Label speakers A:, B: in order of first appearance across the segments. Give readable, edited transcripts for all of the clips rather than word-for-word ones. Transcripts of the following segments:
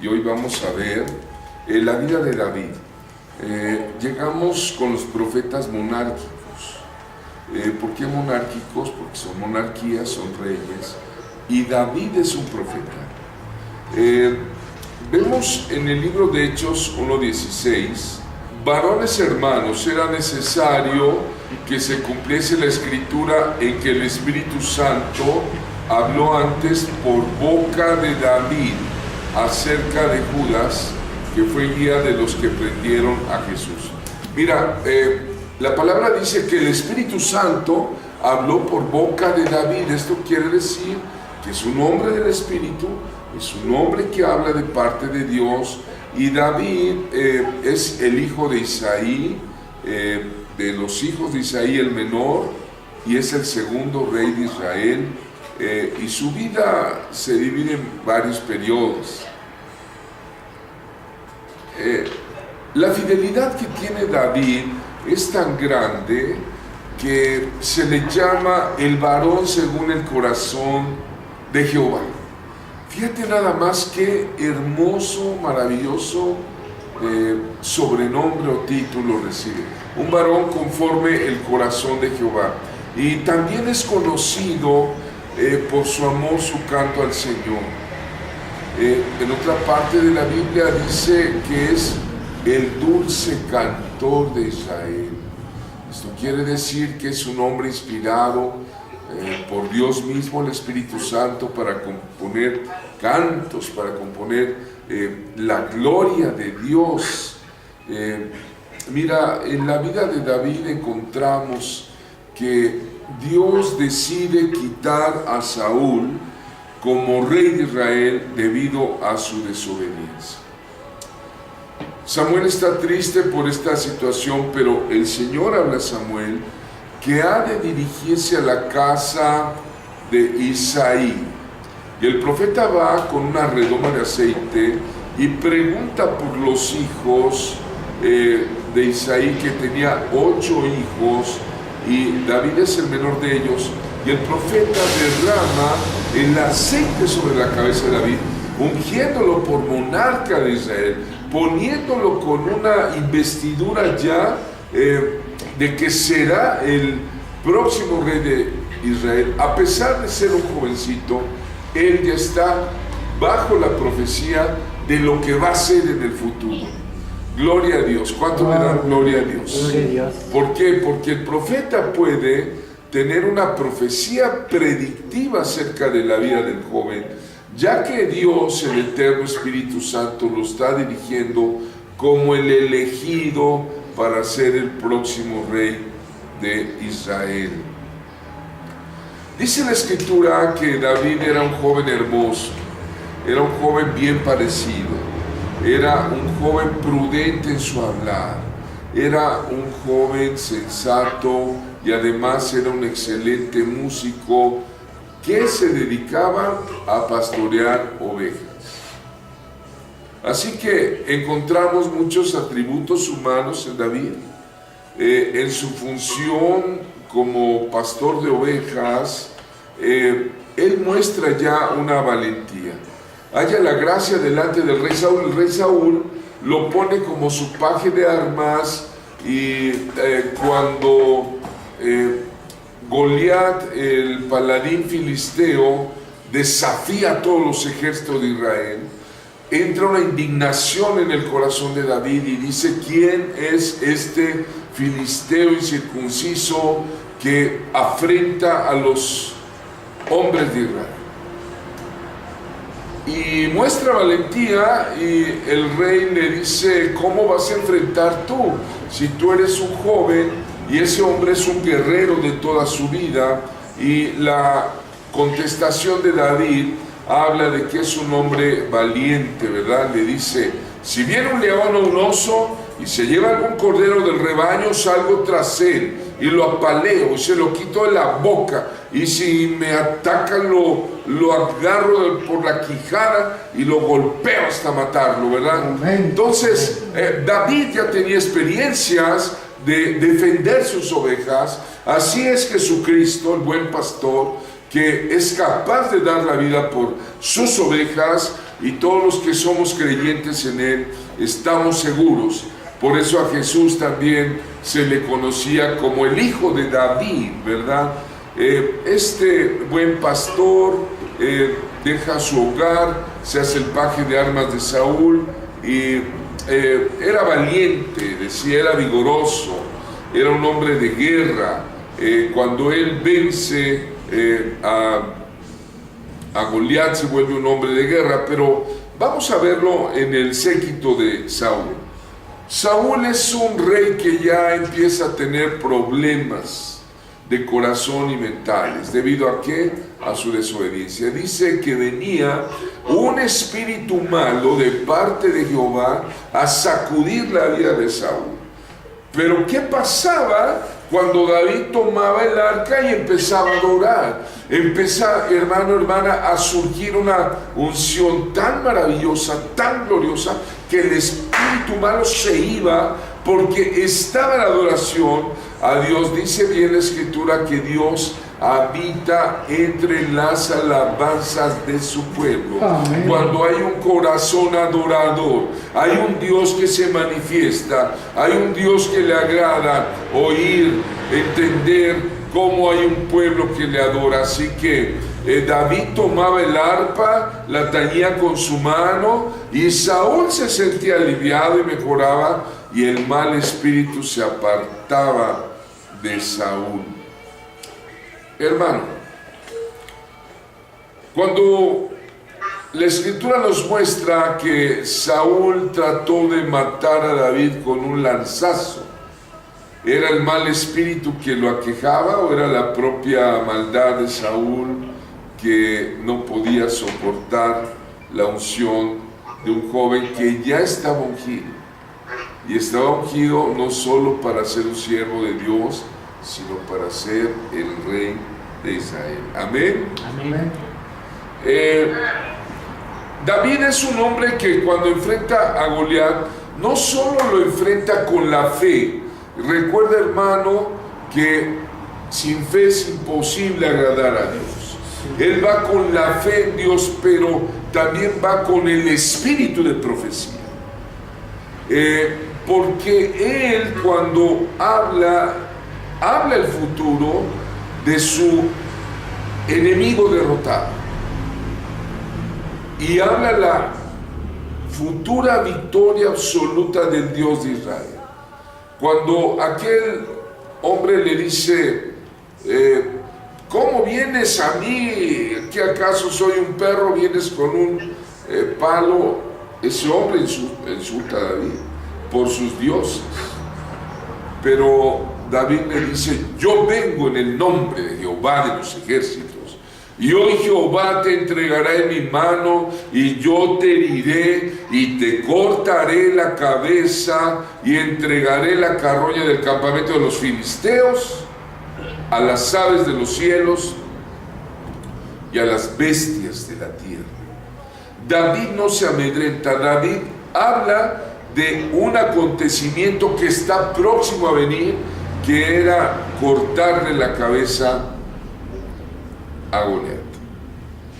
A: y hoy vamos a ver la vida de David. Llegamos con los profetas monárquicos. ¿Por qué monárquicos? Porque son monarquías, son reyes, y David es un profeta. Vemos en el libro de Hechos 1:16: varones hermanos, era necesario que se cumpliese la escritura en que el Espíritu Santo habló antes por boca de David acerca de Judas, que fue guía de los que prendieron a Jesús. Mira, la palabra dice que el Espíritu Santo habló por boca de David. Esto quiere decir que es un hombre del Espíritu, es un hombre que habla de parte de Dios, y David es el hijo de Isaí, de los hijos de Isaí el menor, y es el segundo rey de Israel, y su vida se divide en varios periodos. La fidelidad que tiene David es tan grande que se le llama el varón según el corazón de Jehová. Fíjate nada más qué hermoso, maravilloso sobrenombre o título recibe. Un varón conforme el corazón de Jehová. Y también es conocido por su amor, su canto al Señor. En otra parte de la Biblia dice que es el dulce cantor de Israel. Esto quiere decir que es un hombre inspirado por Dios mismo, el Espíritu Santo, para componer cantos, para componer la gloria de Dios. Mira, en la vida de David encontramos que Dios decide quitar a Saúl como rey de Israel debido a su desobediencia. Samuel está triste por esta situación, pero el Señor habla a Samuel que ha de dirigirse a la casa de Isaí. Y el profeta va con una redoma de aceite y pregunta por los hijos de Isaí, que tenía 8 hijos, y David es el menor de ellos. Y el profeta derrama el aceite sobre la cabeza de David, ungiéndolo por monarca de Israel, poniéndolo con una investidura ya de que será el próximo rey de Israel. A pesar de ser un jovencito, él ya está bajo la profecía de lo que va a ser en el futuro. Gloria a Dios. ¿Cuánto le dan gloria a Dios?
B: Gloria a Dios.
A: ¿Por qué? Porque el profeta puede tener una profecía predictiva acerca de la vida del joven, ya que Dios, el eterno Espíritu Santo, lo está dirigiendo como el elegido para ser el próximo rey de Israel. Dice la Escritura que David era un joven hermoso, era un joven bien parecido, era un joven prudente en su hablar, era un joven sensato y además era un excelente músico que se dedicaba a pastorear ovejas. Así que encontramos muchos atributos humanos en David. En su función como pastor de ovejas, él muestra ya una valentía. Halla la gracia delante del rey Saúl. El rey Saúl lo pone como su paje de armas, y cuando Goliat, el paladín filisteo, desafía a todos los ejércitos de Israel, entra una indignación en el corazón de David y dice: ¿quién es este filisteo incircunciso que afrenta a los hombres de Israel? Y muestra valentía, y el rey le dice: ¿cómo vas a enfrentar tú si tú eres un joven y ese hombre es un guerrero de toda su vida? Y la contestación de David habla de que es un hombre valiente, ¿verdad? Le dice: si viene un león o un oso y se lleva algún cordero del rebaño, salgo tras él y lo apaleo y se lo quito de la boca, y si me atacan lo agarro por la quijada y lo golpeo hasta matarlo, ¿verdad?
B: Amén.
A: Entonces David ya tenía experiencias de defender sus ovejas. Así es Jesucristo, el buen pastor, que es capaz de dar la vida por sus ovejas, y todos los que somos creyentes en Él estamos seguros. Por eso a Jesús también se le conocía como el hijo de David, ¿verdad? Este buen pastor deja su hogar, se hace el paje de armas de Saúl y era valiente, decía, era vigoroso, era un hombre de guerra. Cuando él vence a Goliat se vuelve un hombre de guerra, pero vamos a verlo en el séquito de Saúl. Saúl es un rey que ya empieza a tener problemas de corazón y mentales. ¿Debido a qué? A su desobediencia. Dice que venía un espíritu malo de parte de Jehová a sacudir la vida de Saúl. Pero ¿qué pasaba cuando David tomaba el arca y empezaba a adorar? Empieza, hermano, hermana, a surgir una unción tan maravillosa, tan gloriosa, que el espíritu malo se iba porque estaba en adoración a Dios. Dice bien la Escritura que Dios habita entre las alabanzas de su pueblo. Amén. Cuando hay un corazón adorador, hay un Dios que se manifiesta, hay un Dios que le agrada oír, entender cómo hay un pueblo que le adora. Así que David tomaba el arpa, la tañía con su mano y Saúl se sentía aliviado y mejoraba, y el mal espíritu se apartaba de Saúl. Hermano, cuando la Escritura nos muestra que Saúl trató de matar a David con un lanzazo, ¿era el mal espíritu que lo aquejaba o era la propia maldad de Saúl que no podía soportar la unción de un joven que ya estaba ungido? Y estaba ungido no solo para ser un siervo de Dios, sino para ser el rey de Israel. Amén.
B: Amén.
A: David es un hombre que cuando enfrenta a Goliat, no solo lo enfrenta con la fe. Recuerda, hermano, que sin fe es imposible agradar a Dios. Él va con la fe en Dios, pero también va con el espíritu de profecía. Porque él, cuando habla el futuro de su enemigo derrotado y habla la futura victoria absoluta del Dios de Israel. Cuando aquel hombre le dice, ¿cómo vienes a mí? ¿Que acaso soy un perro? ¿Vienes con un palo? Ese hombre insulta a David por sus dioses. Pero David le dice, yo vengo en el nombre de Jehová de los ejércitos, y hoy Jehová te entregará en mi mano, y yo te heriré, y te cortaré la cabeza, y entregaré la carroña del campamento de los filisteos a las aves de los cielos y a las bestias de la tierra. David no se amedrenta. David habla de un acontecimiento que está próximo a venir, que era cortarle la cabeza a Goliat.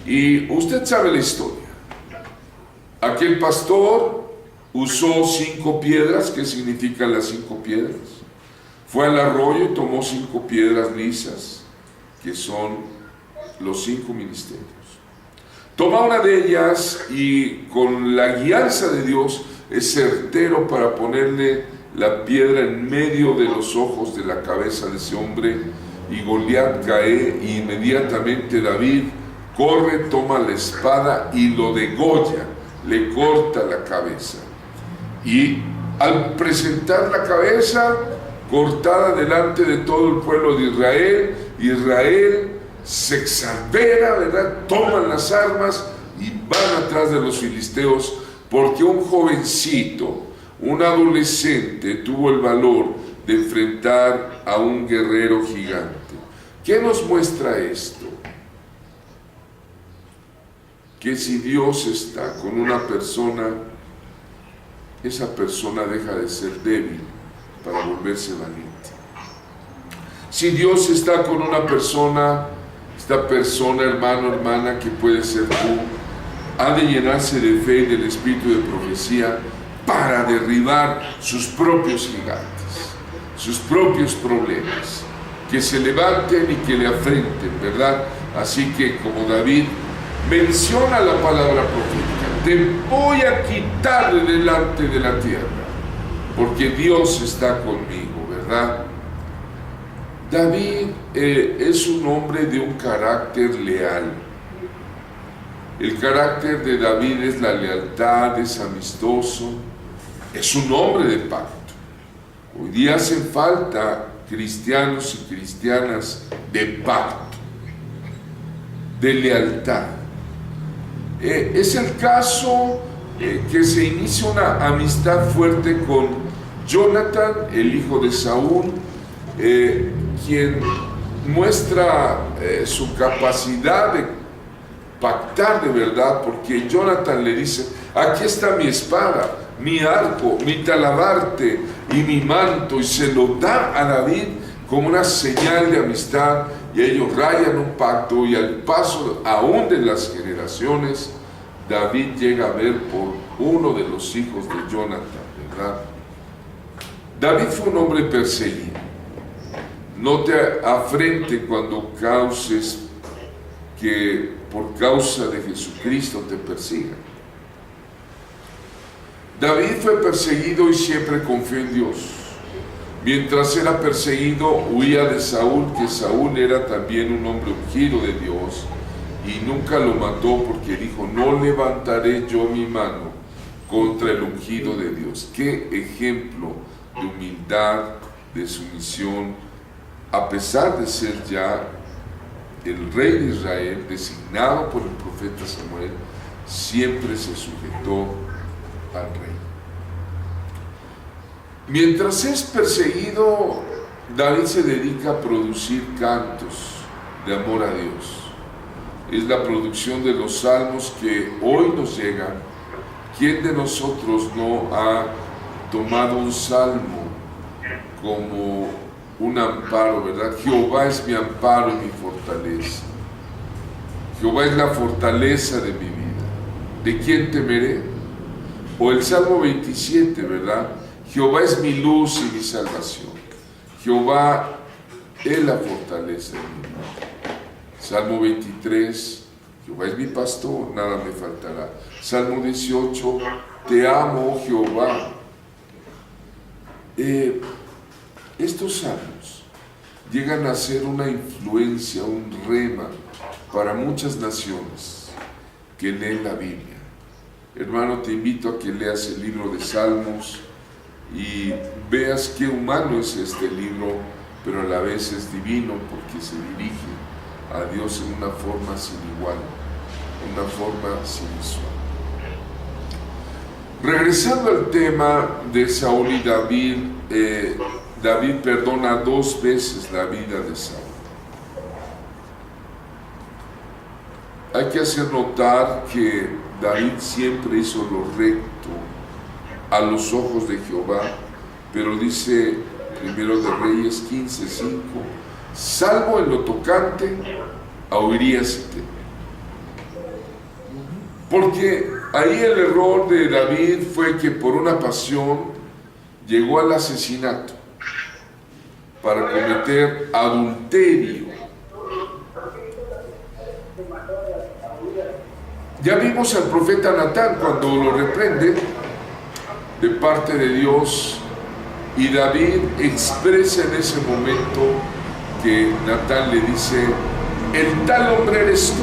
A: Y usted sabe la historia. Aquel pastor usó 5 piedras. ¿Qué significan las 5 piedras? Fue al arroyo y tomó 5 piedras lisas, que son los 5 ministerios. Toma una de ellas y con la guianza de Dios es certero para ponerle la piedra en medio de los ojos de la cabeza de ese hombre, y Goliat cae, y inmediatamente David corre, toma la espada y lo degolla, le corta la cabeza. Y al presentar la cabeza cortada delante de todo el pueblo de Israel, Israel se exaspera, ¿verdad? Toman las armas y van atrás de los filisteos, porque un jovencito, un adolescente, tuvo el valor de enfrentar a un guerrero gigante. ¿Qué nos muestra esto? Que si Dios está con una persona, esa persona deja de ser débil para volverse valiente. Si Dios está con una persona, esta persona, hermano, hermana, que puede ser tú, ha de llenarse de fe y del espíritu de profecía para derribar sus propios gigantes, sus propios problemas, que se levanten y que le afrenten, ¿verdad? Así que como David menciona la palabra profética, te voy a quitar de delante de la tierra, porque Dios está conmigo, ¿verdad? David es un hombre de un carácter leal. El carácter de David es la lealtad, es amistoso, es un hombre de pacto. Hoy día hacen falta cristianos y cristianas de pacto, de lealtad. Es el caso que se inicia una amistad fuerte con Jonathan, el hijo de Saúl, quien muestra su capacidad de pactar de verdad, porque Jonathan le dice: aquí está mi espada, mi arco, mi talabarte y mi manto, y se lo da a David como una señal de amistad, y ellos rayan un pacto, y al paso aún de las generaciones, David llega a ver por uno de los hijos de Jonathan, ¿verdad? David fue un hombre perseguido. No te afrente cuando causes que por causa de Jesucristo te persigan. David fue perseguido y siempre confió en Dios. Mientras era perseguido, huía de Saúl, que Saúl era también un hombre ungido de Dios, y nunca lo mató, porque dijo: no levantaré yo mi mano contra el ungido de Dios. Qué ejemplo de humildad, de sumisión, a pesar de ser ya el rey de Israel, designado por el profeta Samuel, siempre se sujetó al rey. Mientras es perseguido, David se dedica a producir cantos de amor a Dios. Es la producción de los salmos que hoy nos llegan. ¿Quién de nosotros no ha tomado un salmo como un amparo, verdad? Jehová es mi amparo y mi fortaleza. Jehová es la fortaleza de mi vida. ¿De quién temeré? O el Salmo 27, ¿verdad? Jehová es mi luz y mi salvación. Jehová es la fortaleza de mi vida. Salmo 23, Jehová es mi pastor, nada me faltará. Salmo 18, te amo, oh Jehová. Estos salmos llegan a ser una influencia, un rema para muchas naciones que leen la Biblia. Hermano, te invito a que leas el libro de Salmos y veas qué humano es este libro, pero a la vez es divino, porque se dirige a Dios en una forma sin igual, una forma sin igual. Regresando al tema de Saúl y David, David perdona 2 veces la vida de Saúl. Hay que hacer notar que David siempre hizo lo recto a los ojos de Jehová, pero dice Primero de Reyes 15:5, salvo en lo tocante a Urías Eteo. Porque ahí el error de David fue que por una pasión llegó al asesinato para cometer adulterio. Ya vimos al profeta Natán cuando lo reprende de parte de Dios, y David expresa en ese momento que Natán le dice: el tal hombre eres tú.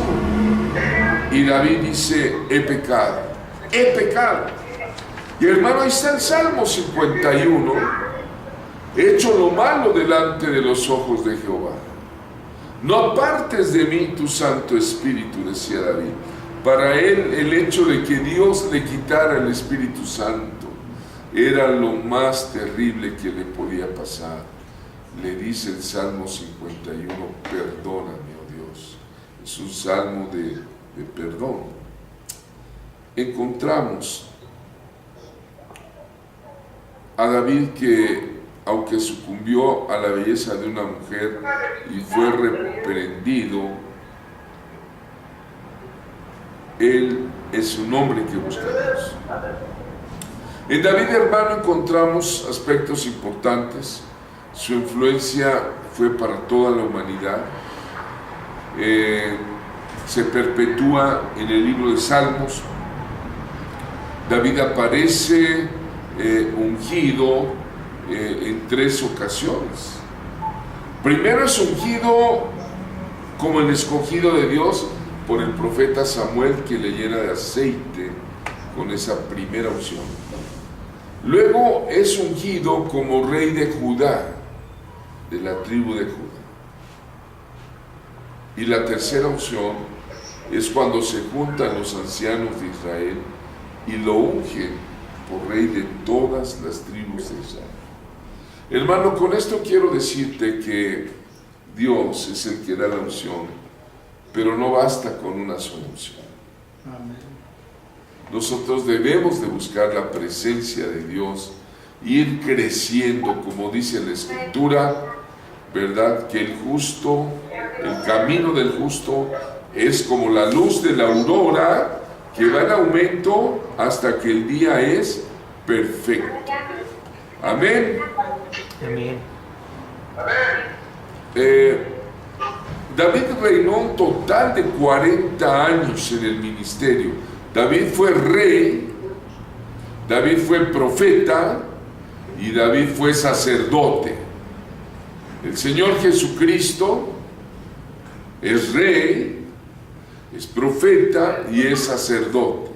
A: Y David dice: he pecado, he pecado. Y hermano, ahí está el Salmo 51, he hecho lo malo delante de los ojos de Jehová. No apartes de mí tu Santo Espíritu, decía David. Para él, el hecho de que Dios le quitara el Espíritu Santo era lo más terrible que le podía pasar. Le dice el Salmo 51, perdóname, oh Dios. Es un salmo de perdón. Encontramos a David que, aunque sucumbió a la belleza de una mujer y fue reprendido, Él es un hombre que busca a Dios. En David, hermano, encontramos aspectos importantes. Su influencia fue para toda la humanidad. Se perpetúa en el libro de Salmos. David aparece ungido en 3 ocasiones. Primero es ungido como el escogido de Dios por el profeta Samuel, que le llena de aceite con esa primera unción. Luego es ungido como rey de Judá, de la tribu de Judá. Y la tercera unción es cuando se juntan los ancianos de Israel y lo ungen por rey de todas las tribus de Israel. Hermano, con esto quiero decirte que Dios es el que da la unción, pero no basta con una sola unción. Amén. Nosotros debemos de buscar la presencia de Dios, ir creciendo, como dice la Escritura, ¿verdad? Que el camino del justo es como la luz de la aurora, que va en aumento hasta que el día es perfecto. Amén.
B: Amén.
A: David reinó un total de 40 años en el ministerio. David fue rey, David fue profeta y David fue sacerdote. El Señor Jesucristo es rey, es profeta y es sacerdote.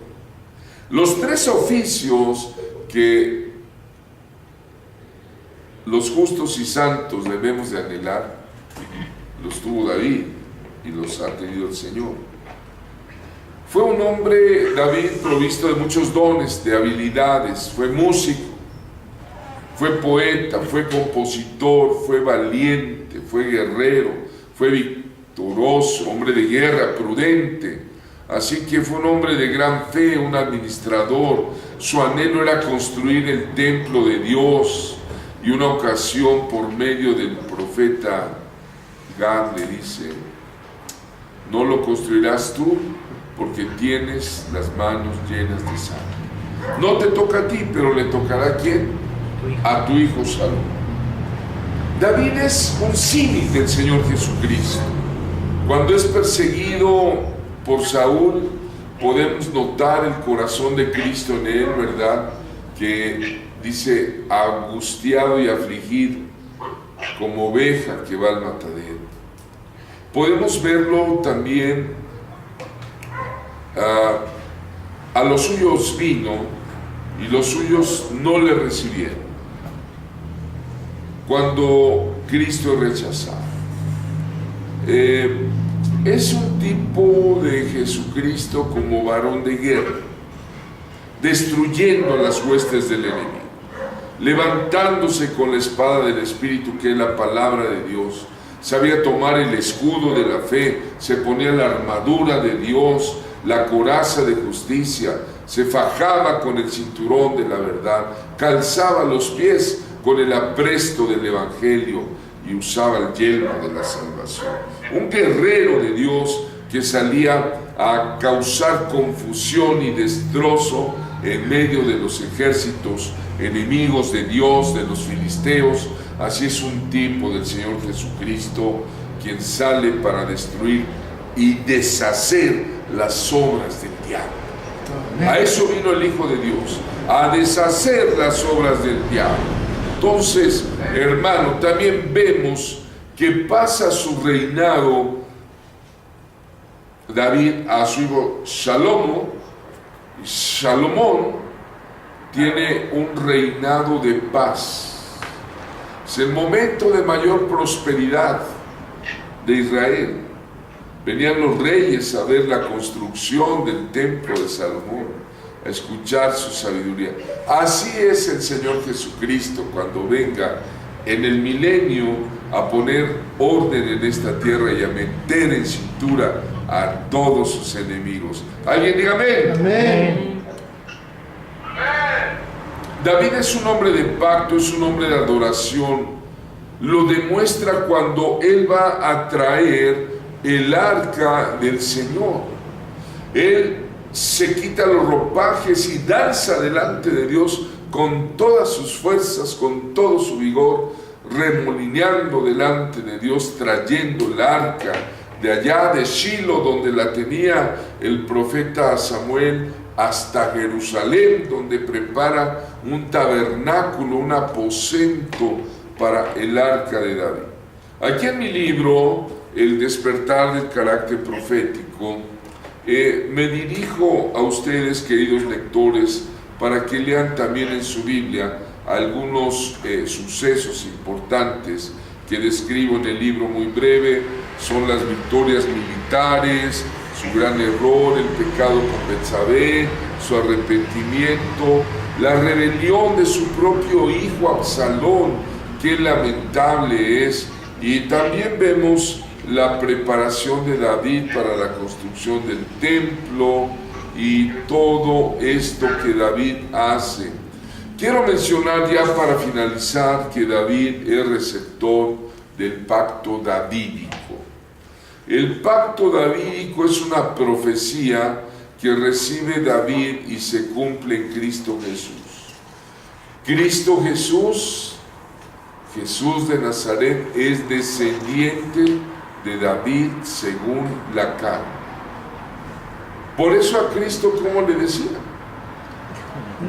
A: Los 3 oficios que los justos y santos debemos de anhelar, los tuvo David y los ha tenido el Señor. Fue un hombre, David, provisto de muchos dones, de habilidades. Fue músico, fue poeta, fue compositor, fue valiente, fue guerrero, fue victorioso, hombre de guerra, prudente. Así que fue un hombre de gran fe, un administrador. Su anhelo era construir el templo de Dios. Y una ocasión, por medio del profeta Gad, le dice: no lo construirás tú, porque tienes las manos llenas de sangre. No te toca a ti, pero le tocará ¿a quién? A tu hijo Salomón. David es un símil del Señor Jesucristo. Cuando es perseguido por Saúl, podemos notar el corazón de Cristo en él, ¿verdad? Que dice: angustiado y afligido, como oveja que va al matadero. Podemos verlo también. A los suyos vino y los suyos no le recibieron. Cuando Cristo es rechazado, es un tipo de Jesucristo como varón de guerra, destruyendo las huestes del enemigo, levantándose con la espada del Espíritu, que es la palabra de Dios. Sabía tomar el escudo de la fe, se ponía la armadura de Dios, la coraza de justicia, se fajaba con el cinturón de la verdad, calzaba los pies con el apresto del Evangelio y usaba el yelmo de la salvación. Un guerrero de Dios que salía a causar confusión y destrozo en medio de los ejércitos enemigos de Dios, de los filisteos. Así es un tipo del Señor Jesucristo, quien sale para destruir y deshacer las obras del diablo. A eso vino el Hijo de Dios, a deshacer las obras del diablo. Entonces, hermano, también vemos que pasa su reinado David a su hijo Salomón. Salomón tiene un reinado de paz. Es el momento de mayor prosperidad de Israel. Venían los reyes a ver la construcción del templo de Salomón, a escuchar su sabiduría. Así es el Señor Jesucristo cuando venga en el milenio a poner orden en esta tierra y a meter en cintura a todos sus enemigos. ¿Alguien diga amén?
B: Amén.
A: David es un hombre de pacto, es un hombre de adoración. Lo demuestra cuando él va a traer el arca del Señor. Él se quita los ropajes y danza delante de Dios con todas sus fuerzas, con todo su vigor, remolineando delante de Dios, trayendo el arca de allá de Shilo, donde la tenía el profeta Samuel, hasta Jerusalén, donde prepara un tabernáculo, un aposento para el arca de David. Aquí en mi libro, El despertar del carácter profético, me dirijo a ustedes, queridos lectores, para que lean también en su Biblia algunos sucesos importantes que describo en el libro muy breve. Son las victorias militares, su gran error, el pecado con Betsabé, su arrepentimiento, la rebelión de su propio hijo Absalón, qué lamentable es, y también vemos la preparación de David para la construcción del templo y todo esto que David hace. Quiero mencionar ya para finalizar que David es receptor del pacto davídico. El pacto davídico es una profecía que recibe David y se cumple en Cristo Jesús. Cristo Jesús, Jesús de Nazaret, es descendiente de David según la carne. Por eso a Cristo, ¿cómo le decía?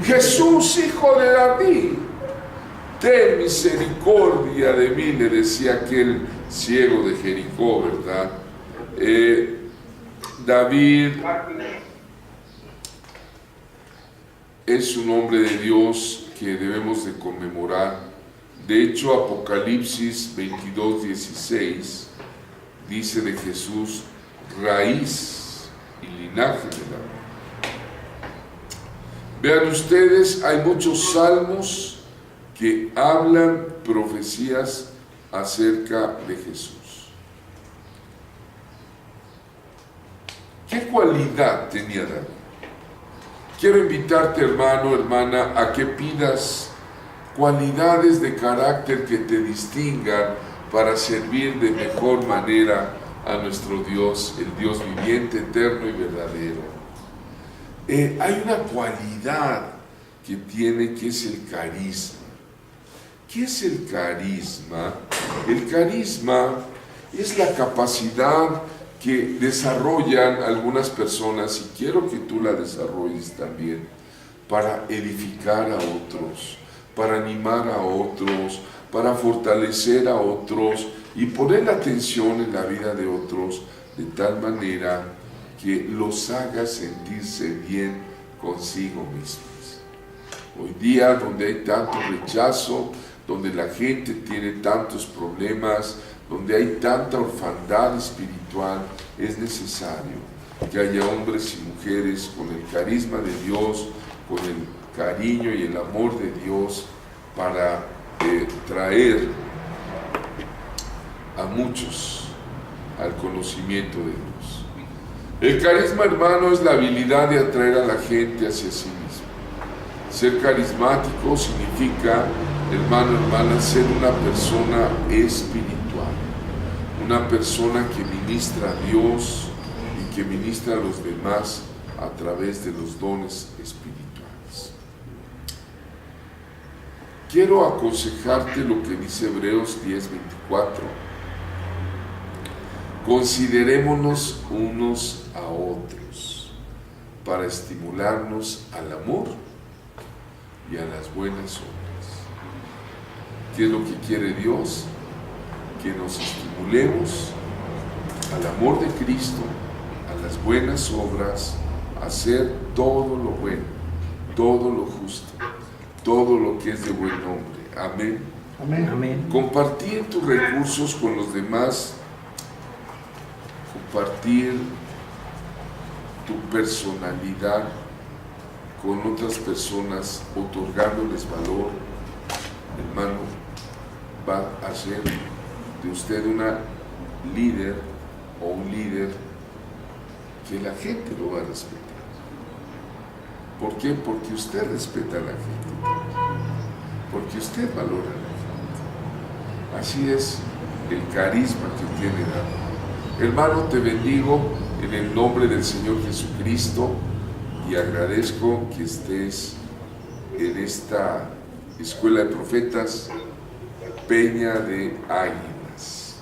A: Jesús, hijo de David, ten misericordia de mí, le decía aquel ciego de Jericó, ¿verdad? David es un hombre de Dios que debemos de conmemorar. De hecho, Apocalipsis 22:16 dice de Jesús, raíz y linaje de David. Vean ustedes, hay muchos salmos que hablan profecías acerca de Jesús. ¿Qué cualidad tenía David? Quiero invitarte, hermano, hermana, a que pidas cualidades de carácter que te distingan para servir de mejor manera a nuestro Dios, el Dios viviente, eterno y verdadero. Hay una cualidad que tiene, que es el carisma. ¿Qué es el carisma? El carisma es la capacidad que desarrollan algunas personas, y quiero que tú la desarrolles también, para edificar a otros, para animar a otros, para fortalecer a otros y poner atención en la vida de otros de tal manera que los haga sentirse bien consigo mismos. Hoy día, donde hay tanto rechazo, donde la gente tiene tantos problemas, donde hay tanta orfandad espiritual, es necesario que haya hombres y mujeres con el carisma de Dios, con el cariño y el amor de Dios, para traer a muchos al conocimiento de Dios. El carisma, hermano, es la habilidad de atraer a la gente hacia sí mismo. Ser carismático significa, hermano, hermana, ser una persona espiritual, una persona que ministra a Dios y que ministra a los demás a través de los dones espirituales. Quiero aconsejarte lo que dice Hebreos 10:24. Considerémonos unos a otros para estimularnos al amor y a las buenas obras. ¿Qué es lo que quiere Dios? Que nos estimulemos al amor de Cristo, a las buenas obras, a hacer todo lo bueno, todo lo justo, todo lo que es de buen nombre. Amén.
B: Amén. Amén.
A: Compartir tus recursos con los demás, compartir tu personalidad con otras personas, otorgándoles valor, hermano, va a hacer de usted una líder o un líder que la gente lo va a respetar. ¿Por qué? Porque usted respeta a la gente, porque usted valora a la gente. Así es el carisma que tiene David. Hermano, te bendigo en el nombre del Señor Jesucristo. y agradezco que estés en esta escuela de profetas, Peña de Águilas.